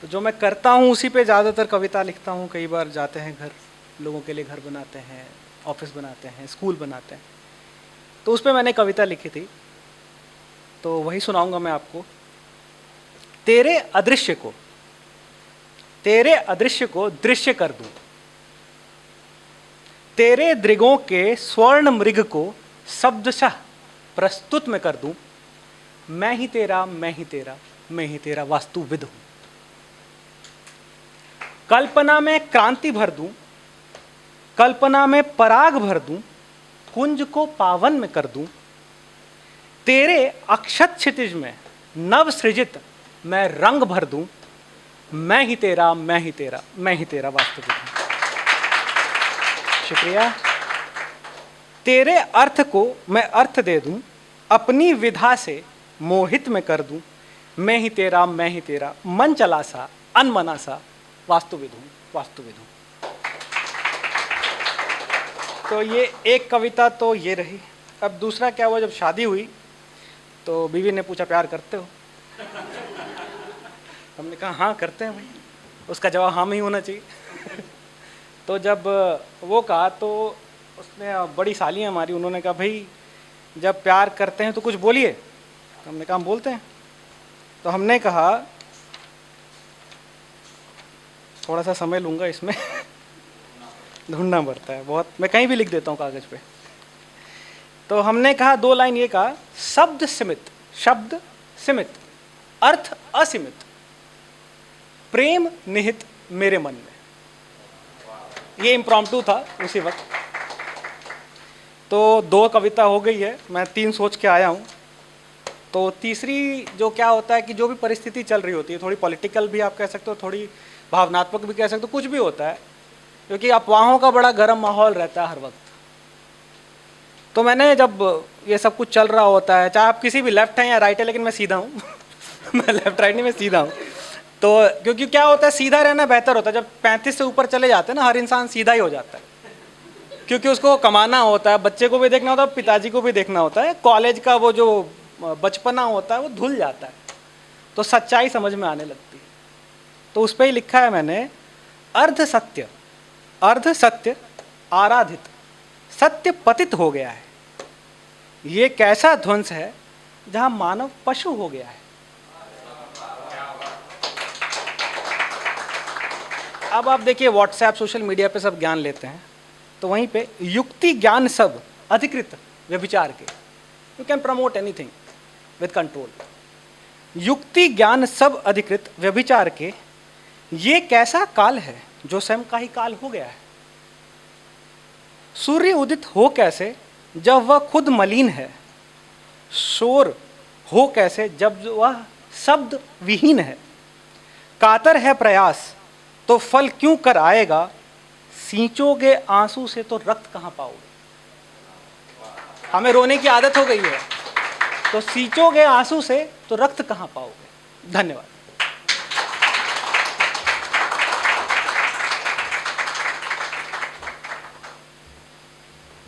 तो जो मैं करता हूँ उसी पे ज़्यादातर कविता लिखता हूँ। कई बार जाते हैं घर, लोगों के लिए घर बनाते हैं, ऑफिस बनाते हैं, स्कूल बनाते हैं, तो उस पर मैंने कविता लिखी थी, तो वही सुनाऊंगा मैं आपको। तेरे अदृश्य को, तेरे अदृश्य को दृश्य कर दूं, तेरे दृगों के स्वर्ण मृग को शब्दशः प्रस्तुत में कर दूं। मैं ही तेरा, मैं ही तेरा, मैं ही तेरा वास्तुविद हूं। कल्पना में क्रांति भर दूं, कल्पना में पराग भर दूं, कुंज को पावन में कर दूं। तेरे अक्षत क्षितिज में नव सृजित मैं रंग भर दूं। मैं ही तेरा, मैं ही तेरा, मैं ही तेरा वास्तविक हूं। शुक्रिया। तेरे अर्थ को मैं अर्थ दे दूं, अपनी विधा से मोहित में कर दूं। मैं ही तेरा, मैं ही तेरा, मन चला सा अनमना सा वास्तुविद हूं, वास्तुविद हूं। तो ये एक कविता तो ये रही। अब दूसरा क्या हुआ, जब शादी हुई तो बीवी ने पूछा प्यार करते हो? हमने कहा हाँ करते हैं भाई। उसका जवाब हाँ में ही होना चाहिए। तो जब वो कहा तो उसने, बड़ी साली है हमारी, उन्होंने कहा भाई जब प्यार करते हैं तो कुछ बोलिए। तो हमने कहा हम बोलते हैं। तो हमने कहा थोड़ा सा समय लूँगा इसमें। ढूंढना पड़ता है बहुत, मैं कहीं भी लिख देता हूँ कागज़ पे। तो हमने कहा 2 लाइन ये कहा, शब्द सीमित, शब्द सीमित, अर्थ असीमित, प्रेम निहित मेरे मन में। ये इम्प्रॉम्प्टू था उसी वक्त। तो 2 कविता हो गई है, मैं 3 सोच के आया हूँ। तो तीसरी जो क्या होता है कि जो भी परिस्थिति चल रही होती है, थोड़ी पॉलिटिकल भी आप कह सकते हो, थोड़ी भावनात्मक भी कह सकते हो, कुछ भी होता है, क्योंकि अफवाहों का बड़ा गर्म माहौल रहता है हर वक्त। तो मैंने जब ये सब कुछ चल रहा होता है, चाहे आप किसी भी लेफ्ट हैं या राइट है, लेकिन मैं सीधा हूँ। मैं लेफ्ट राइट नहीं, मैं सीधा हूँ। तो क्योंकि क्या होता है, सीधा रहना बेहतर होता है। जब 35 से ऊपर चले जाते हैं ना, हर इंसान सीधा ही हो जाता है, क्योंकि उसको कमाना होता है, बच्चे को भी देखना होता है, पिताजी को भी देखना होता है, कॉलेज का वो जो बचपना होता है वो धुल जाता है, तो सच्चाई समझ में आने लगती है। तो उस पर ही लिखा है मैंने, अर्ध सत्य, अर्ध सत्य आराधित, सत्य पतित हो गया है। ये कैसा ध्वंस है जहां मानव पशु हो गया है। अब आप देखिए, व्हाट्सएप सोशल मीडिया पे सब ज्ञान लेते हैं, तो वहीं पे युक्ति ज्ञान सब अधिकृत व्यभिचार के, you can promote anything with control. युक्ति ज्ञान सब अधिकृत व्यभिचार के, ये कैसा काल है जो स्वयं का ही काल हो गया है। सूर्य उदित हो कैसे जब वह खुद मलिन है, शोर हो कैसे जब वह शब्द विहीन है। कातर है प्रयास तो फल क्यों कर आएगा, सींचोगे आंसू से तो रक्त कहां पाओगे। हमें रोने की आदत हो गई है, तो सींचोगे आंसू से तो रक्त कहां पाओगे। धन्यवाद।